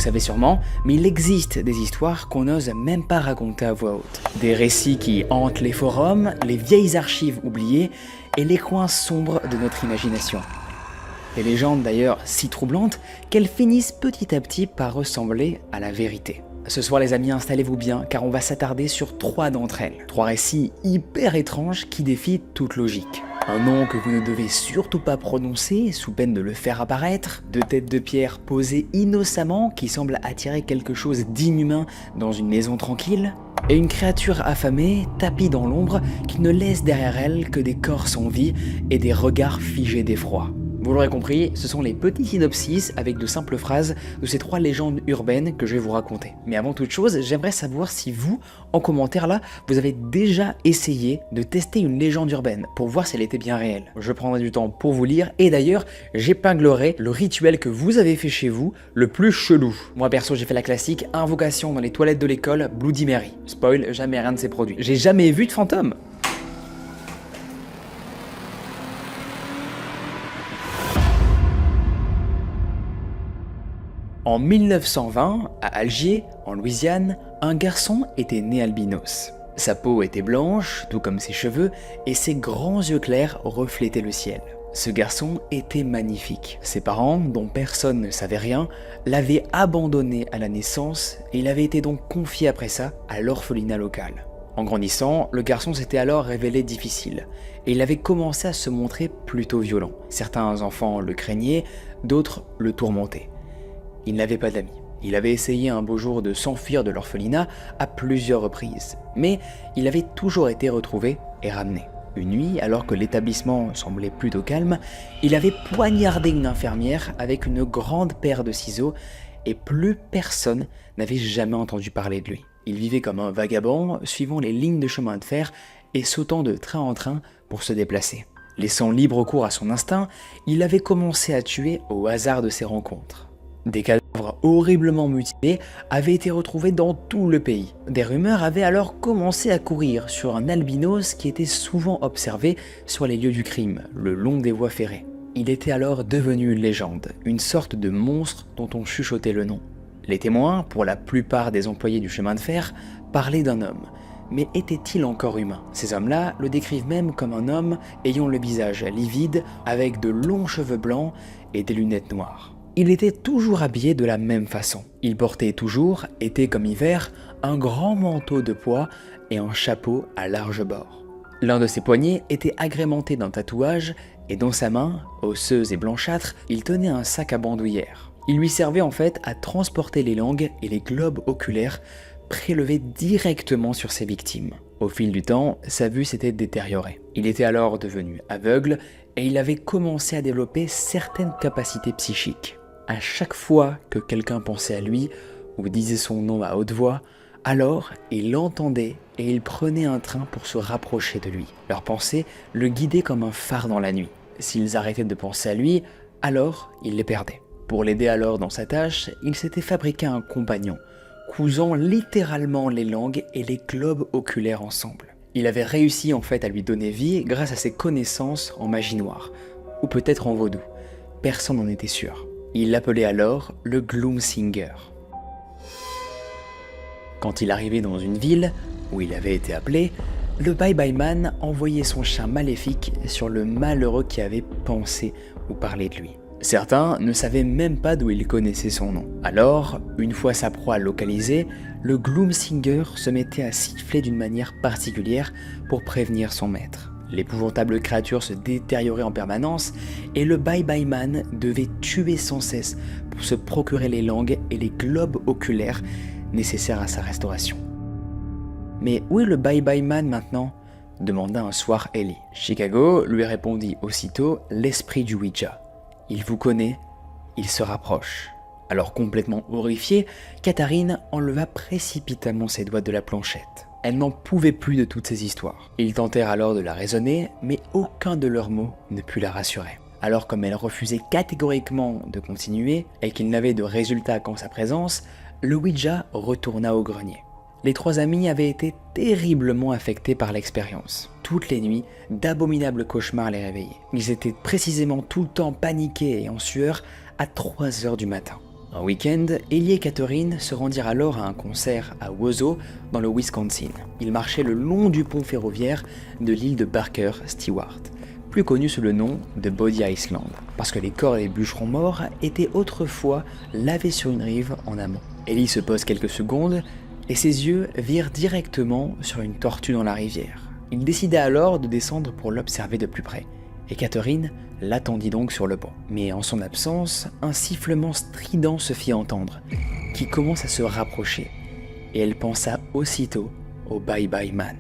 savez sûrement, mais il existe des histoires qu'on n'ose même pas raconter à voix haute. Des récits qui hantent les forums, les vieilles archives oubliées et les coins sombres de notre imagination. Des légendes d'ailleurs si troublantes qu'elles finissent petit à petit par ressembler à la vérité. Ce soir les amis, installez-vous bien car on va s'attarder sur 3 d'entre elles. 3 récits hyper étranges qui défient toute logique. Un nom que vous ne devez surtout pas prononcer sous peine de le faire apparaître, 2 têtes de pierre posées innocemment qui semblent attirer quelque chose d'inhumain dans une maison tranquille, et une créature affamée tapie dans l'ombre qui ne laisse derrière elle que des corps sans vie et des regards figés d'effroi. Vous l'aurez compris, ce sont les petits synopsis avec de simples phrases de ces 3 légendes urbaines que je vais vous raconter. Mais avant toute chose, j'aimerais savoir si vous, en commentaire là, vous avez déjà essayé de tester une légende urbaine pour voir si elle était bien réelle. Je prendrai du temps pour vous lire et d'ailleurs, j'épinglerai le rituel que vous avez fait chez vous, le plus chelou. Moi perso, j'ai fait la classique invocation dans les toilettes de l'école, Bloody Mary. Spoil, jamais rien de ces produits. J'ai jamais vu de fantôme. En 1920, à Alger, en Louisiane, un garçon était né albinos. Sa peau était blanche, tout comme ses cheveux, et ses grands yeux clairs reflétaient le ciel. Ce garçon était magnifique. Ses parents, dont personne ne savait rien, l'avaient abandonné à la naissance et il avait été donc confié après ça à l'orphelinat local. En grandissant, le garçon s'était alors révélé difficile et il avait commencé à se montrer plutôt violent. Certains enfants le craignaient, d'autres le tourmentaient. Il n'avait pas d'amis. Il avait essayé un beau jour de s'enfuir de l'orphelinat à plusieurs reprises, mais il avait toujours été retrouvé et ramené. Une nuit, alors que l'établissement semblait plutôt calme, il avait poignardé une infirmière avec une grande paire de ciseaux et plus personne n'avait jamais entendu parler de lui. Il vivait comme un vagabond, suivant les lignes de chemin de fer et sautant de train en train pour se déplacer. Laissant libre cours à son instinct, il avait commencé à tuer au hasard de ses rencontres. Des cadavres horriblement mutilés avaient été retrouvés dans tout le pays. Des rumeurs avaient alors commencé à courir sur un albinos qui était souvent observé sur les lieux du crime, le long des voies ferrées. Il était alors devenu une légende, une sorte de monstre dont on chuchotait le nom. Les témoins, pour la plupart des employés du chemin de fer, parlaient d'un homme. Mais était-il encore humain? Ces hommes-là le décrivent même comme un homme ayant le visage livide, avec de longs cheveux blancs et des lunettes noires. Il était toujours habillé de la même façon. Il portait toujours, été comme hiver, un grand manteau de pois et un chapeau à large bord. L'un de ses poignets était agrémenté d'un tatouage et dans sa main, osseuse et blanchâtre, il tenait un sac à bandoulière. Il lui servait en fait à transporter les langues et les globes oculaires prélevés directement sur ses victimes. Au fil du temps, sa vue s'était détériorée. Il était alors devenu aveugle et il avait commencé à développer certaines capacités psychiques. À chaque fois que quelqu'un pensait à lui ou disait son nom à haute voix, alors il l'entendait et il prenait un train pour se rapprocher de lui. Leurs pensées le guidaient comme un phare dans la nuit. S'ils arrêtaient de penser à lui, alors il les perdait. Pour l'aider alors dans sa tâche, il s'était fabriqué un compagnon, cousant littéralement les langues et les globes oculaires ensemble. Il avait réussi en fait à lui donner vie grâce à ses connaissances en magie noire, ou peut-être en vaudou. Personne n'en était sûr. Il l'appelait alors le Gloomsinger. Quand il arrivait dans une ville, où il avait été appelé, le Bye-Bye Man envoyait son chien maléfique sur le malheureux qui avait pensé ou parlé de lui. Certains ne savaient même pas d'où il connaissait son nom. Alors, une fois sa proie localisée, le Gloomsinger se mettait à siffler d'une manière particulière pour prévenir son maître. L'épouvantable créature se détériorait en permanence et le Bye-Bye Man devait tuer sans cesse pour se procurer les langues et les globes oculaires nécessaires à sa restauration. Mais où est le Bye-Bye Man maintenant? Demanda un soir Ellie. Chicago lui répondit aussitôt l'esprit du Ouija. Il vous connaît, il se rapproche. Alors complètement horrifiée, Catherine enleva précipitamment ses doigts de la planchette. Elle n'en pouvait plus de toutes ces histoires. Ils tentèrent alors de la raisonner, mais aucun de leurs mots ne put la rassurer. Alors comme elle refusait catégoriquement de continuer et qu'il n'avait de résultat qu'en sa présence, le Ouija retourna au grenier. Les 3 amis avaient été terriblement affectés par l'expérience. Toutes les nuits, d'abominables cauchemars les réveillaient. Ils étaient précisément tout le temps paniqués et en sueur à 3 heures du matin. Un week-end, Ellie et Catherine se rendirent alors à un concert à Wausau, dans le Wisconsin. Ils marchaient le long du pont ferroviaire de l'île de Barker Stewart, plus connu sous le nom de Body Island, parce que les corps des bûcherons morts étaient autrefois lavés sur une rive en amont. Ellie se pose quelques secondes et ses yeux virent directement sur une tortue dans la rivière. Il décida alors de descendre pour l'observer de plus près, et Catherine l'attendit donc sur le pont. Mais en son absence, un sifflement strident se fit entendre, qui commence à se rapprocher, et elle pensa aussitôt au Bye Bye Man.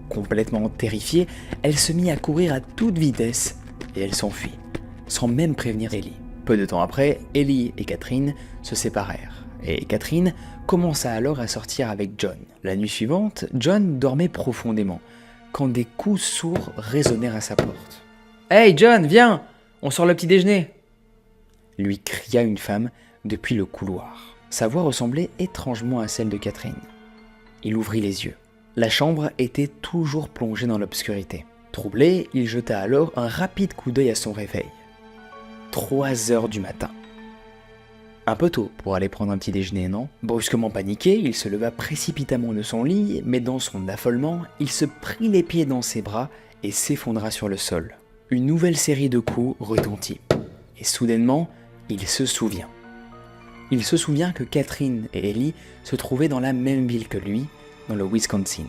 Complètement terrifiée, elle se mit à courir à toute vitesse, et elle s'enfuit, sans même prévenir Ellie. Peu de temps après, Ellie et Catherine se séparèrent, et Catherine commença alors à sortir avec John. La nuit suivante, John dormait profondément, quand des coups sourds résonnèrent à sa porte. « Hey John, viens, on sort le petit déjeuner !» lui cria une femme depuis le couloir. Sa voix ressemblait étrangement à celle de Catherine. Il ouvrit les yeux. La chambre était toujours plongée dans l'obscurité. Troublé, il jeta alors un rapide coup d'œil à son réveil. 3 heures du matin. Un peu tôt pour aller prendre un petit déjeuner, non ? Brusquement paniqué, il se leva précipitamment de son lit, mais dans son affolement, il se prit les pieds dans ses bras et s'effondra sur le sol. Une nouvelle série de coups retentit, et soudainement, il se souvient. Il se souvient que Catherine et Ellie se trouvaient dans la même ville que lui, dans le Wisconsin.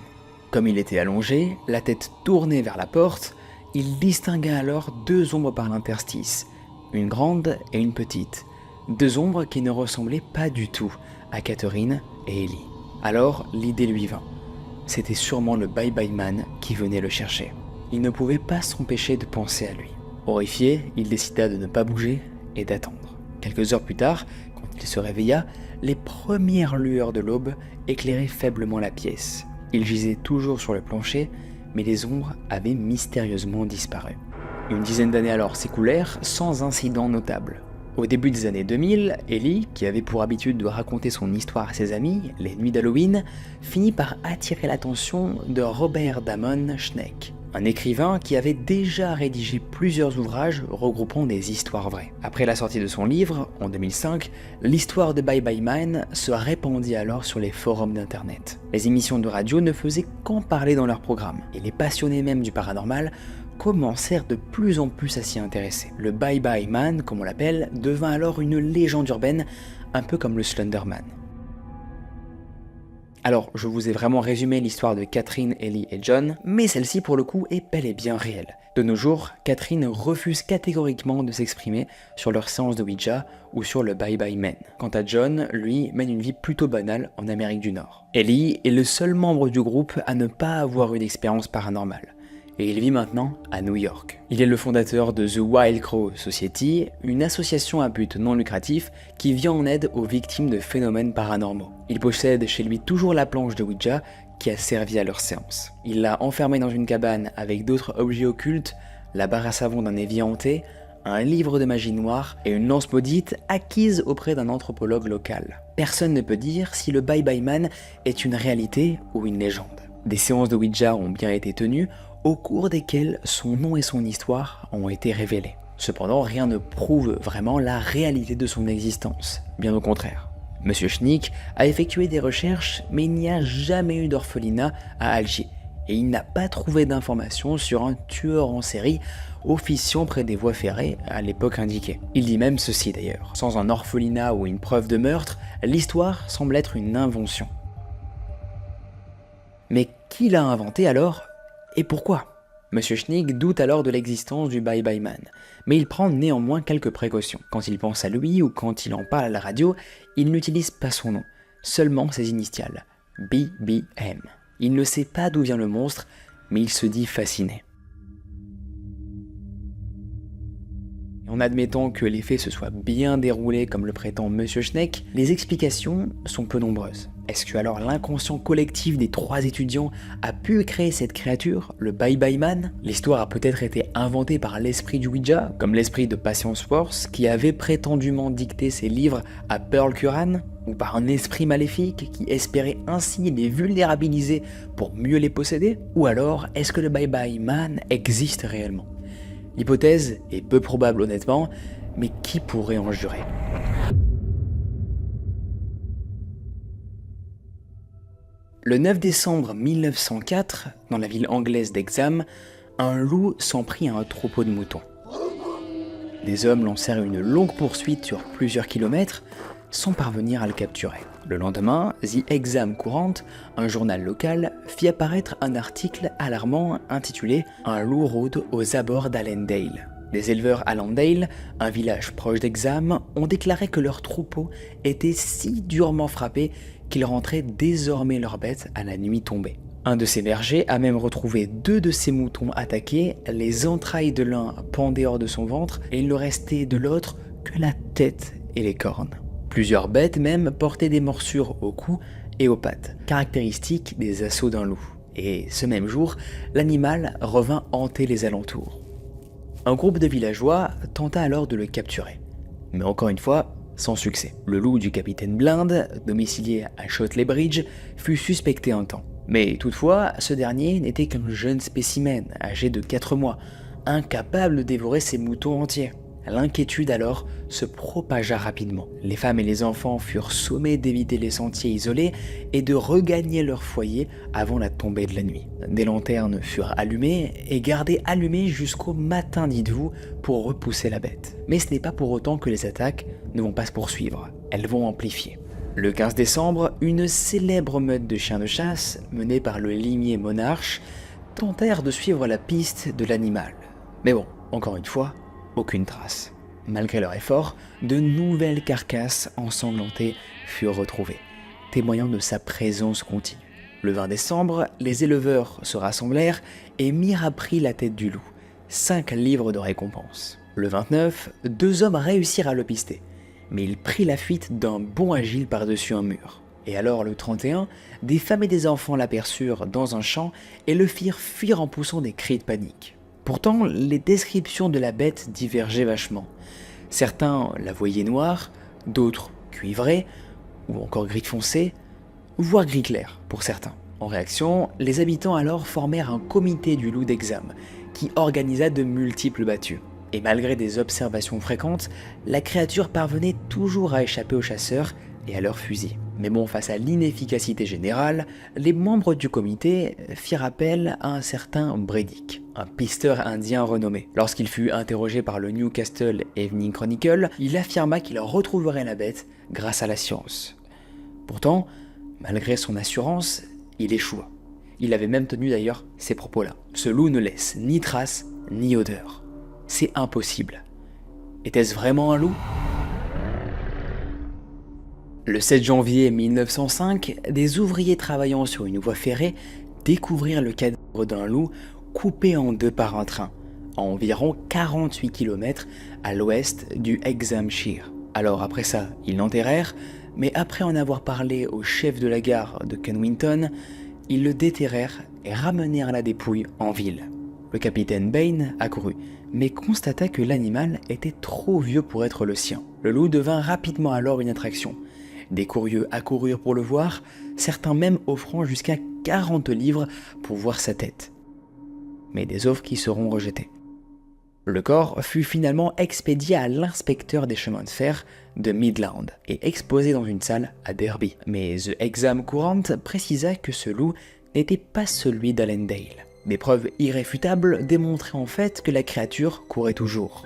Comme il était allongé, la tête tournée vers la porte, il distingua alors 2 ombres par l'interstice, une grande et une petite. 2 ombres qui ne ressemblaient pas du tout à Catherine et Ellie. Alors l'idée lui vint. C'était sûrement le Bye Bye Man qui venait le chercher. Il ne pouvait pas s'empêcher de penser à lui. Horrifié, il décida de ne pas bouger et d'attendre. Quelques heures plus tard, quand il se réveilla, les premières lueurs de l'aube éclairaient faiblement la pièce. Il gisait toujours sur le plancher, mais les ombres avaient mystérieusement disparu. Une dizaine d'années alors s'écoulèrent sans incident notable. Au début des années 2000, Ellie, qui avait pour habitude de raconter son histoire à ses amis, les nuits d'Halloween, finit par attirer l'attention de Robert Damon Schneck, un écrivain qui avait déjà rédigé plusieurs ouvrages regroupant des histoires vraies. Après la sortie de son livre, en 2005, l'histoire de Bye Bye Man se répandit alors sur les forums d'internet. Les émissions de radio ne faisaient qu'en parler dans leurs programmes, et les passionnés même du paranormal commencèrent de plus en plus à s'y intéresser. Le Bye Bye Man, comme on l'appelle, devint alors une légende urbaine, un peu comme le Slender Man. Alors, je vous ai vraiment résumé l'histoire de Catherine, Ellie et John, mais celle-ci pour le coup est bel et bien réelle. De nos jours, Catherine refuse catégoriquement de s'exprimer sur leur séance de Ouija ou sur le Bye Bye Man. Quant à John, lui, mène une vie plutôt banale en Amérique du Nord. Ellie est le seul membre du groupe à ne pas avoir eu d'expérience paranormale, et il vit maintenant à New York. Il est le fondateur de The Wild Crow Society, une association à but non lucratif qui vient en aide aux victimes de phénomènes paranormaux. Il possède chez lui toujours la planche de Ouija qui a servi à leur séance. Il l'a enfermée dans une cabane avec d'autres objets occultes, la barre à savon d'un évier hanté, un livre de magie noire et une lance maudite acquise auprès d'un anthropologue local. Personne ne peut dire si le Bye Bye Man est une réalité ou une légende. Des séances de Ouija ont bien été tenues, au cours desquelles son nom et son histoire ont été révélés. Cependant, rien ne prouve vraiment la réalité de son existence, bien au contraire. Monsieur Schneck a effectué des recherches, mais il n'y a jamais eu d'orphelinat à Alger, et il n'a pas trouvé d'informations sur un tueur en série officiant près des voies ferrées à l'époque indiquée. Il dit même ceci d'ailleurs: sans un orphelinat ou une preuve de meurtre, l'histoire semble être une invention. Mais qui l'a inventé alors ? Et pourquoi ? Monsieur Schneck doute alors de l'existence du Bye Bye Man, mais il prend néanmoins quelques précautions. Quand il pense à lui ou quand il en parle à la radio, il n'utilise pas son nom, seulement ses initiales, BBM. Il ne sait pas d'où vient le monstre, mais il se dit fasciné. En admettant que les faits se soient bien déroulés comme le prétend Monsieur Schneck, les explications sont peu nombreuses. Est-ce que alors l'inconscient collectif des 3 étudiants a pu créer cette créature, le Bye Bye Man ? L'histoire a peut-être été inventée par l'esprit du Ouija, comme l'esprit de Patience Worth, qui avait prétendument dicté ses livres à Pearl Curran, ou par un esprit maléfique qui espérait ainsi les vulnérabiliser pour mieux les posséder ? Ou alors, est-ce que le Bye Bye Man existe réellement ? L'hypothèse est peu probable honnêtement, mais qui pourrait en jurer ? Le 9 décembre 1904, dans la ville anglaise d'Hexham, un loup s'en prit à un troupeau de moutons. Les hommes lancèrent une longue poursuite sur plusieurs kilomètres sans parvenir à le capturer. Le lendemain, The Hexham Courant, un journal local, fit apparaître un article alarmant intitulé « Un loup rôde aux abords d'Allendale ». Les éleveurs à Allendale, un village proche d'Hexham, ont déclaré que leur troupeau était si durement frappé qu'ils rentraient désormais leurs bêtes à la nuit tombée. Un de ces bergers a même retrouvé 2 de ses moutons attaqués, les entrailles de l'un pendaient hors de son ventre et il ne restait de l'autre que la tête et les cornes. Plusieurs bêtes même portaient des morsures au cou et aux pattes, caractéristiques des assauts d'un loup. Et ce même jour, l'animal revint hanter les alentours. Un groupe de villageois tenta alors de le capturer, mais encore une fois, sans succès. Le loup du capitaine Blind, domicilié à Shotley Bridge, fut suspecté un temps. Mais toutefois, ce dernier n'était qu'un jeune spécimen, âgé de 4 mois, incapable de dévorer ses moutons entiers. L'inquiétude alors se propagea rapidement. Les femmes et les enfants furent sommés d'éviter les sentiers isolés et de regagner leur foyer avant la tombée de la nuit. Des lanternes furent allumées et gardées allumées jusqu'au matin, dites-vous, pour repousser la bête. Mais ce n'est pas pour autant que les attaques ne vont pas se poursuivre, elles vont amplifier. Le 15 décembre, une célèbre meute de chiens de chasse, menée par le limier monarche, tentèrent de suivre la piste de l'animal. Mais bon, encore une fois, aucune trace. Malgré leur effort, de nouvelles carcasses ensanglantées furent retrouvées, témoignant de sa présence continue. Le 20 décembre, les éleveurs se rassemblèrent et mirent à prix la tête du loup, 5 livres de récompense. Le 29, 2 hommes réussirent à le pister, mais il prit la fuite d'un bond agile par-dessus un mur. Et alors le 31, des femmes et des enfants l'aperçurent dans un champ et le firent fuir en poussant des cris de panique. Pourtant, les descriptions de la bête divergeaient vachement. Certains la voyaient noire, d'autres cuivrée, ou encore gris foncé, voire gris clair pour certains. En réaction, les habitants alors formèrent un comité du loup d'Hexham, qui organisa de multiples battues. Et malgré des observations fréquentes, la créature parvenait toujours à échapper aux chasseurs et à leurs fusils. Mais bon, face à l'inefficacité générale, les membres du comité firent appel à un certain Bredick, un pisteur indien renommé. Lorsqu'il fut interrogé par le Newcastle Evening Chronicle, il affirma qu'il retrouverait la bête grâce à la science. Pourtant, malgré son assurance, il échoua. Il avait même tenu d'ailleurs ces propos-là. Ce loup ne laisse ni trace, ni odeur. C'est impossible. Était-ce vraiment un loup ? Le 7 janvier 1905, des ouvriers travaillant sur une voie ferrée découvrirent le cadavre d'un loup coupé en 2 par un train, à environ 48 km à l'ouest du Hexhamshire. Alors après ça, ils l'enterrèrent, mais après en avoir parlé au chef de la gare de Kennington, ils le déterrèrent et ramenèrent la dépouille en ville. Le capitaine Bain accourut, mais constata que l'animal était trop vieux pour être le sien. Le loup devint rapidement alors une attraction. Des curieux accoururent pour le voir, certains même offrant jusqu'à 40 livres pour voir sa tête. Mais des offres qui seront rejetées. Le corps fut finalement expédié à l'inspecteur des chemins de fer de Midland et exposé dans une salle à Derby. Mais The Hexham Courant précisa que ce loup n'était pas celui d'Allendale. Des preuves irréfutables démontraient en fait que la créature courait toujours.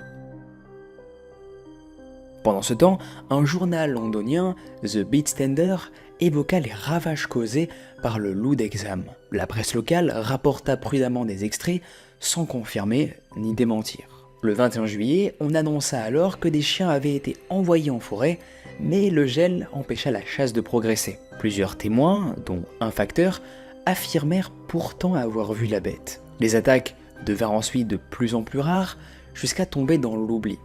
Pendant ce temps, un journal londonien, The Beatstander, évoqua les ravages causés par le loup d'Hexham. La presse locale rapporta prudemment des extraits sans confirmer ni démentir. Le 21 juillet, on annonça alors que des chiens avaient été envoyés en forêt, mais le gel empêcha la chasse de progresser. Plusieurs témoins, dont un facteur, affirmèrent pourtant avoir vu la bête. Les attaques devinrent ensuite de plus en plus rares, jusqu'à tomber dans l'oubli.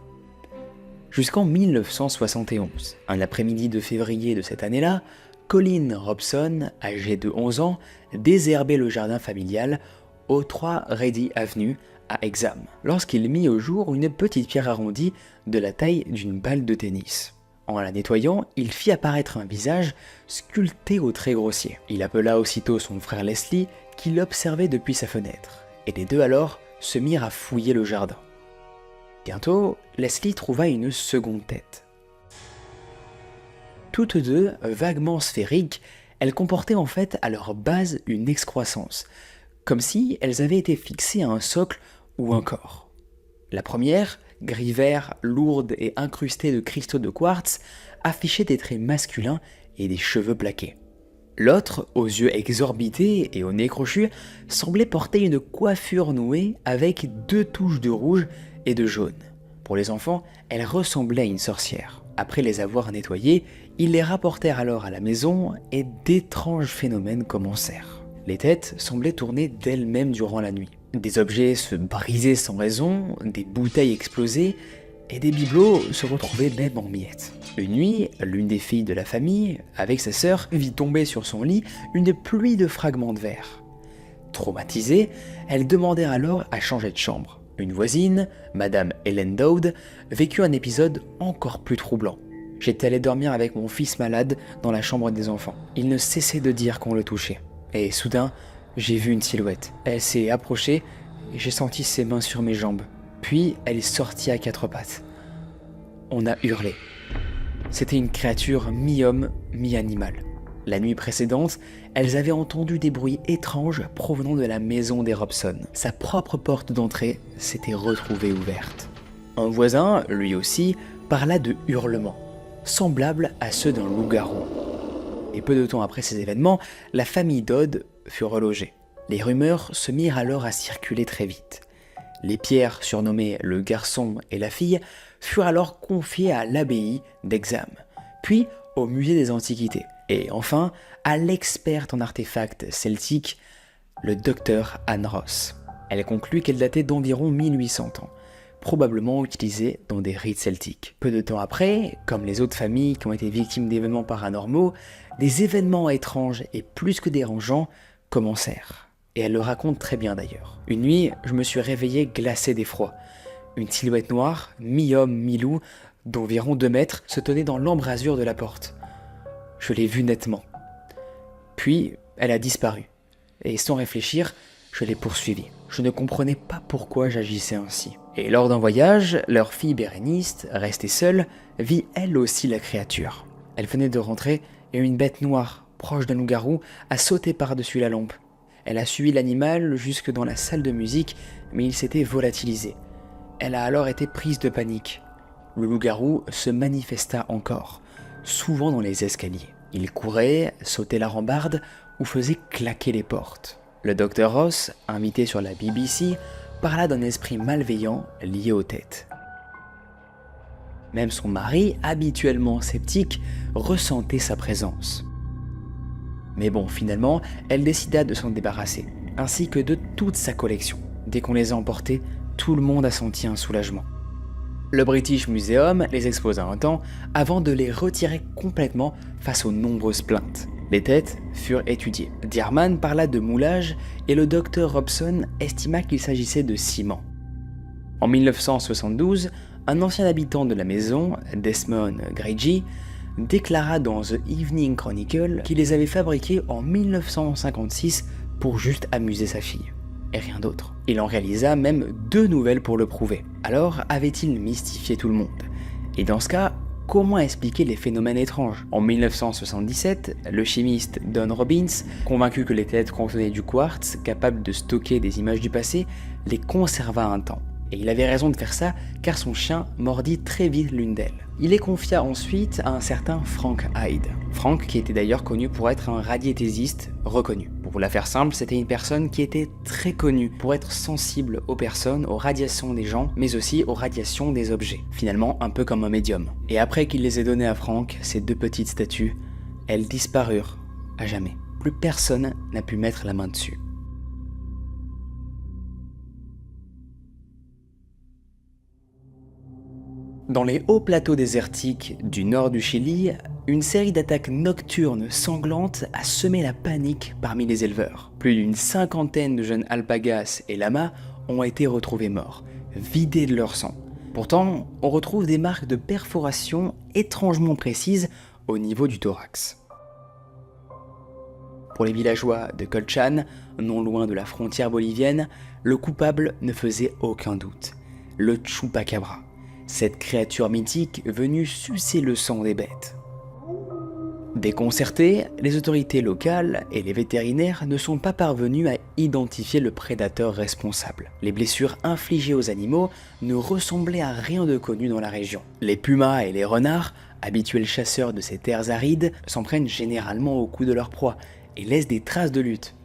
Jusqu'en 1971, un après-midi de février de cette année-là, Colin Robson, âgé de 11 ans, désherbait le jardin familial au 3 Ready Avenue à Hexham, lorsqu'il mit au jour une petite pierre arrondie de la taille d'une balle de tennis. En la nettoyant, il fit apparaître un visage sculpté au trait grossier. Il appela aussitôt son frère Leslie, qui l'observait depuis sa fenêtre, et les deux alors se mirent à fouiller le jardin. Bientôt, Leslie trouva une seconde tête. Toutes deux, vaguement sphériques, Elles comportaient en fait à leur base une excroissance, comme si elles avaient été fixées à un socle ou un corps. La première, gris-vert, lourde et incrustée de cristaux de quartz, affichait des traits masculins et des cheveux plaqués. L'autre, aux yeux exorbités et au nez crochu, semblait porter une coiffure nouée avec 2 touches de rouge et de jaune. Pour les enfants, elle ressemblait à une sorcière. Après les avoir nettoyés, ils les rapportèrent alors à la maison et d'étranges phénomènes commencèrent. Les têtes semblaient tourner d'elles-mêmes durant la nuit. Des objets se brisaient sans raison, des bouteilles explosaient et des bibelots se retrouvaient même en miettes. Une nuit, l'une des filles de la famille, avec sa sœur, vit tomber sur son lit une pluie de fragments de verre. Traumatisée, elles demandèrent alors à changer de chambre. Une voisine, Madame Helen Dowd, vécut un épisode encore plus troublant. J'étais allé dormir avec mon fils malade dans la chambre des enfants. Il ne cessait de dire qu'on le touchait. Et soudain, j'ai vu une silhouette. Elle s'est approchée et j'ai senti ses mains sur mes jambes. Puis elle est sortie à 4 pattes. On a hurlé. C'était une créature mi-homme, mi-animal. La nuit précédente, elles avaient entendu des bruits étranges provenant de la maison des Robson. Sa propre porte d'entrée s'était retrouvée ouverte. Un voisin, lui aussi, parla de hurlements, semblables à ceux d'un loup-garou. Et peu de temps après ces événements, la famille Dodd fut relogée. Les rumeurs se mirent alors à circuler très vite. Les pierres surnommées le garçon et la fille furent alors confiées à l'abbaye d'Hexham, puis au musée des antiquités, et enfin à l'experte en artefacts celtiques, le docteur Anne Ross. Elle conclut qu'elle datait d'environ 1800 ans, probablement utilisée dans des rites celtiques. Peu de temps après, comme les autres familles qui ont été victimes d'événements paranormaux, des événements étranges et plus que dérangeants commencèrent. Et elle le raconte très bien d'ailleurs. Une nuit, je me suis réveillé glacé d'effroi. Une silhouette noire, mi-homme, mi-loup, d'environ 2 mètres, se tenait dans l'embrasure de la porte. Je l'ai vue nettement. Puis, elle a disparu. Et sans réfléchir, je l'ai poursuivie. Je ne comprenais pas pourquoi j'agissais ainsi. Et lors d'un voyage, leur fille Bérénice, restée seule, vit elle aussi la créature. Elle venait de rentrer et une bête noire, proche d'un loup-garou, a sauté par-dessus la lampe. Elle a suivi l'animal jusque dans la salle de musique, mais il s'était volatilisé. Elle a alors été prise de panique. Le loup-garou se manifesta encore, souvent dans les escaliers. Il courait, sautait la rambarde ou faisait claquer les portes. Le docteur Ross, invité sur la BBC, parla d'un esprit malveillant lié aux têtes. Même son mari, habituellement sceptique, ressentait sa présence. Mais bon, finalement, elle décida de s'en débarrasser, ainsi que de toute sa collection. Dès qu'on les a emportés, tout le monde a senti un soulagement. Le British Museum les exposa un temps avant de les retirer complètement face aux nombreuses plaintes. Les têtes furent étudiées. Dearman parla de moulage et le docteur Robson estima qu'il s'agissait de ciment. En 1972, un ancien habitant de la maison, Desmond Grady, déclara dans The Evening Chronicle qu'il les avait fabriqués en 1956 pour juste amuser sa fille. Et rien d'autre. Il en réalisa même 2 nouvelles pour le prouver. Alors avait-il mystifié tout le monde? Et dans ce cas, comment expliquer les phénomènes étranges? En 1977, le chimiste Don Robbins, convaincu que les têtes contenaient du quartz capable de stocker des images du passé, les conserva un temps. Et il avait raison de faire ça car son chien mordit très vite l'une d'elles. Il les confia ensuite à un certain Frank Hyde. Frank qui était d'ailleurs connu pour être un radiesthésiste reconnu. Pour vous la faire simple, c'était une personne qui était très connue pour être sensible aux personnes, aux radiations des gens, mais aussi aux radiations des objets. Finalement, un peu comme un médium. Et après qu'il les ait données à Frank, ces 2 petites statues, elles disparurent à jamais. Plus personne n'a pu mettre la main dessus. Dans les hauts plateaux désertiques du nord du Chili, une série d'attaques nocturnes sanglantes a semé la panique parmi les éleveurs. Plus d'une 50aine de jeunes alpagas et lamas ont été retrouvés morts, vidés de leur sang. Pourtant, on retrouve des marques de perforation étrangement précises au niveau du thorax. Pour les villageois de Colchan, non loin de la frontière bolivienne, le coupable ne faisait aucun doute. Le Chupacabra. Cette créature mythique venue sucer le sang des bêtes. Déconcertés, les autorités locales et les vétérinaires ne sont pas parvenus à identifier le prédateur responsable. Les blessures infligées aux animaux ne ressemblaient à rien de connu dans la région. Les pumas et les renards, habituels chasseurs de ces terres arides, s'en prennent généralement au cou de leur proie et laissent des traces de lutte.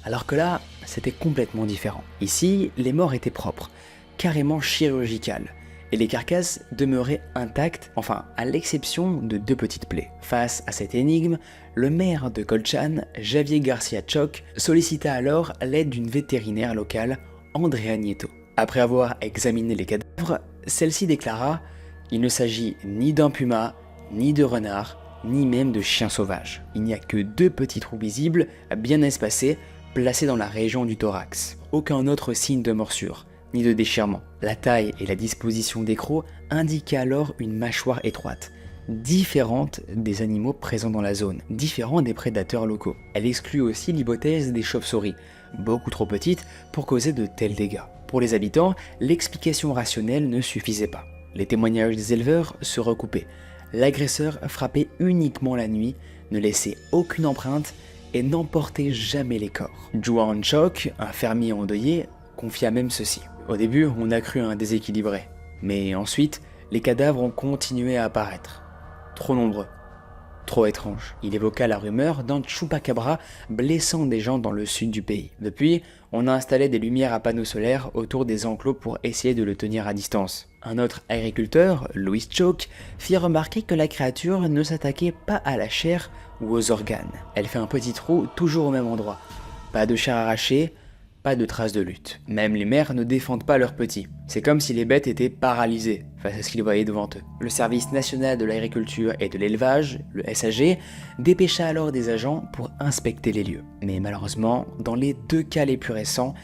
Alors que là, c'était complètement différent. Ici, les morts étaient propres, carrément chirurgicales, et les carcasses demeuraient intactes, enfin à l'exception de 2 petites plaies. Face à cette énigme, le maire de Colchan, Javier Garcia Choc, sollicita alors l'aide d'une vétérinaire locale, Andrea Nieto. Après avoir examiné les cadavres, celle-ci déclara « Il ne s'agit ni d'un puma, ni de renard, ni même de chien sauvage. Il n'y a que 2 petits trous visibles, bien espacés, placés dans la région du thorax. Aucun autre signe de morsure, ni de déchirement. La taille et la disposition des crocs indiquaient alors une mâchoire étroite, différente des animaux présents dans la zone, différente des prédateurs locaux. Elle exclut aussi l'hypothèse des chauves-souris, beaucoup trop petites pour causer de tels dégâts. Pour les habitants, l'explication rationnelle ne suffisait pas. Les témoignages des éleveurs se recoupaient. L'agresseur frappait uniquement la nuit, ne laissait aucune empreinte et n'emportait jamais les corps. Juan Choc, un fermier endeuillé, confia même ceci. Au début, on a cru à un déséquilibré, mais ensuite, les cadavres ont continué à apparaître. Trop nombreux, trop étranges. Il évoqua la rumeur d'un chupacabra blessant des gens dans le sud du pays. Depuis, on a installé des lumières à panneaux solaires autour des enclos pour essayer de le tenir à distance. Un autre agriculteur, Louis Choc, fit remarquer que la créature ne s'attaquait pas à la chair ou aux organes. Elle fait un petit trou toujours au même endroit. Pas de chair arrachée, pas de traces de lutte. Même les mères ne défendent pas leurs petits. C'est comme si les bêtes étaient paralysées face à ce qu'ils voyaient devant eux. Le Service national de l'agriculture et de l'élevage, le SAG, dépêcha alors des agents pour inspecter les lieux. Mais malheureusement, dans les 2 cas les plus récents,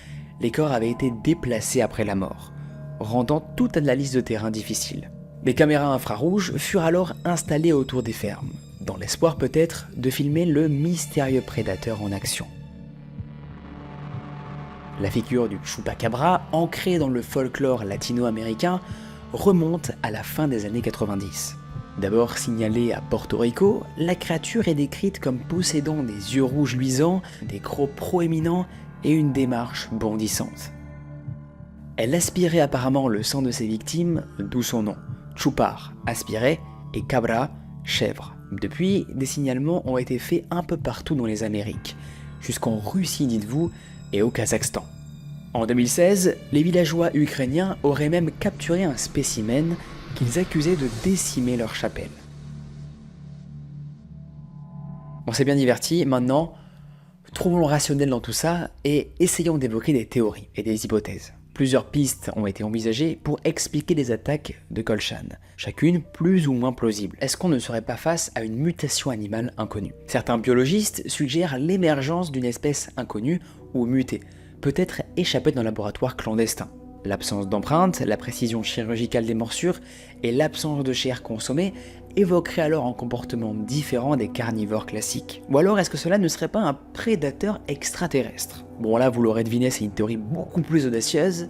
les corps avaient été déplacés après la mort, rendant toute analyse de terrain difficile. Des caméras infrarouges furent alors installées autour des fermes, dans l'espoir peut-être de filmer le mystérieux prédateur en action. La figure du chupacabra, ancrée dans le folklore latino-américain, remonte à la fin des années 90. D'abord signalée à Porto Rico, la créature est décrite comme possédant des yeux rouges luisants, des crocs proéminents et une démarche bondissante. Elle aspirait apparemment le sang de ses victimes, d'où son nom. Chupar, aspirait, et cabra, chèvre. Depuis, des signalements ont été faits un peu partout dans les Amériques, jusqu'en Russie dites-vous, et au Kazakhstan. En 2016, les villageois ukrainiens auraient même capturé un spécimen qu'ils accusaient de décimer leur chapelle. On s'est bien diverti, maintenant, trouvons le rationnel dans tout ça et essayons d'évoquer des théories et des hypothèses. Plusieurs pistes ont été envisagées pour expliquer les attaques de Colchan, chacune plus ou moins plausible. Est-ce qu'on ne serait pas face à une mutation animale inconnue? Certains biologistes suggèrent l'émergence d'une espèce inconnue ou mutée, peut-être échappée d'un laboratoire clandestin. L'absence d'empreintes, la précision chirurgicale des morsures et l'absence de chair consommée évoqueraient alors un comportement différent des carnivores classiques. Ou alors est-ce que cela ne serait pas un prédateur extraterrestre? Bon là vous l'aurez deviné, c'est une théorie beaucoup plus audacieuse,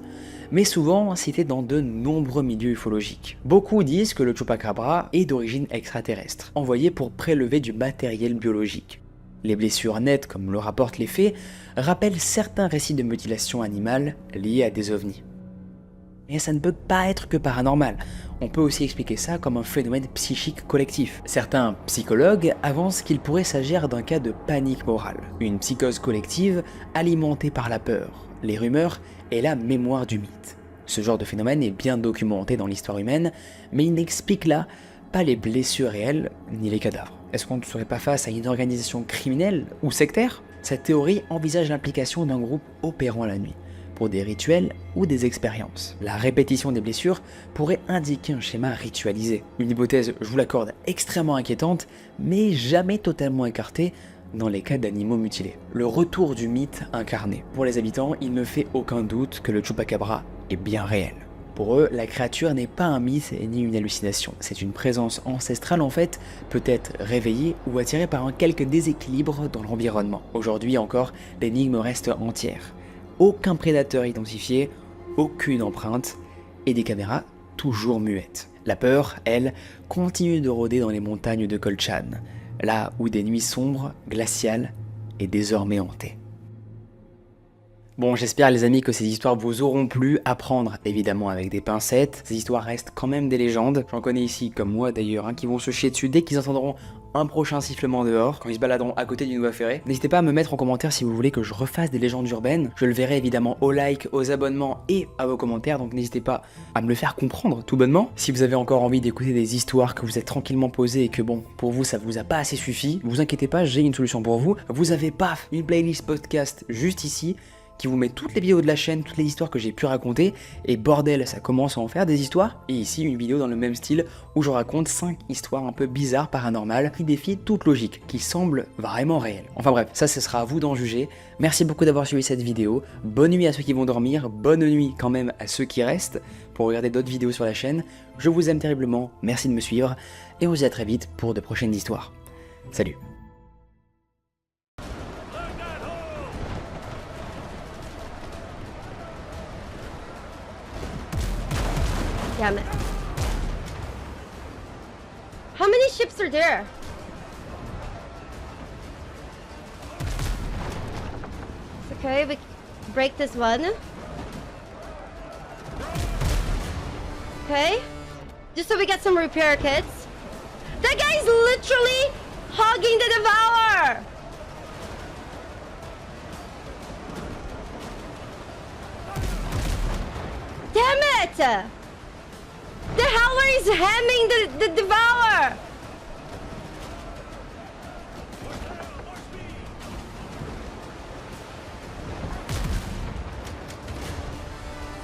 mais souvent citée dans de nombreux milieux ufologiques. Beaucoup disent que le chupacabra est d'origine extraterrestre, envoyé pour prélever du matériel biologique. Les blessures nettes, comme le rapportent les faits, rappellent certains récits de mutilation animale liés à des ovnis. Mais ça ne peut pas être que paranormal. On peut aussi expliquer ça comme un phénomène psychique collectif. Certains psychologues avancent qu'il pourrait s'agir d'un cas de panique morale, une psychose collective alimentée par la peur, les rumeurs et la mémoire du mythe. Ce genre de phénomène est bien documenté dans l'histoire humaine, mais il n'explique là pas les blessures réelles ni les cadavres. Est-ce qu'on ne serait pas face à une organisation criminelle ou sectaire? Cette théorie envisage l'implication d'un groupe opérant la nuit, pour des rituels ou des expériences. La répétition des blessures pourrait indiquer un schéma ritualisé. Une hypothèse, je vous l'accorde, extrêmement inquiétante, mais jamais totalement écartée dans les cas d'animaux mutilés. Le retour du mythe incarné. Pour les habitants, il ne fait aucun doute que le chupacabra est bien réel. Pour eux, la créature n'est pas un mythe ni une hallucination. C'est une présence ancestrale en fait, peut-être réveillée ou attirée par un quelque déséquilibre dans l'environnement. Aujourd'hui encore, l'énigme reste entière. Aucun prédateur identifié, aucune empreinte, et des caméras toujours muettes. La peur, elle, continue de rôder dans les montagnes de Colchan. là où des nuits sombres, glaciales et désormais hantées. Bon, j'espère les amis que ces histoires vous auront plu, à prendre évidemment avec des pincettes. Ces histoires restent quand même des légendes. J'en connais ici, comme moi d'ailleurs, qui vont se chier dessus dès qu'ils entendront un prochain sifflement dehors, quand ils se baladeront à côté d'une voie ferrée. N'hésitez pas à me mettre en commentaire si vous voulez que je refasse des légendes urbaines. Je le verrai évidemment aux likes, aux abonnements et à vos commentaires, donc n'hésitez pas à me le faire comprendre tout bonnement. Si vous avez encore envie d'écouter des histoires que vous êtes tranquillement posées et que bon, pour vous ça vous a pas assez suffi, vous inquiétez pas, j'ai une solution pour vous. Vous avez paf, une playlist podcast juste ici, qui vous met toutes les vidéos de la chaîne, toutes les histoires que j'ai pu raconter, et bordel, ça commence à en faire des histoires, et ici une vidéo dans le même style, où je raconte 5 histoires un peu bizarres, paranormales, qui défient toute logique, qui semblent vraiment réelles. Enfin bref, ça ce sera à vous d'en juger. Merci beaucoup d'avoir suivi cette vidéo, bonne nuit à ceux qui vont dormir, bonne nuit quand même à ceux qui restent, pour regarder d'autres vidéos sur la chaîne. Je vous aime terriblement, merci de me suivre, et on se dit à très vite pour de prochaines histoires. Salut. Damn it. How many ships are there? Okay, we break this one. Okay. Just so we get some repair kits. That guy's literally hogging the Devourer! Damn it! The Howler is hemming the Devourer!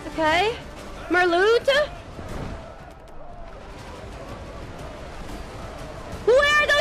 Okay. Merlute?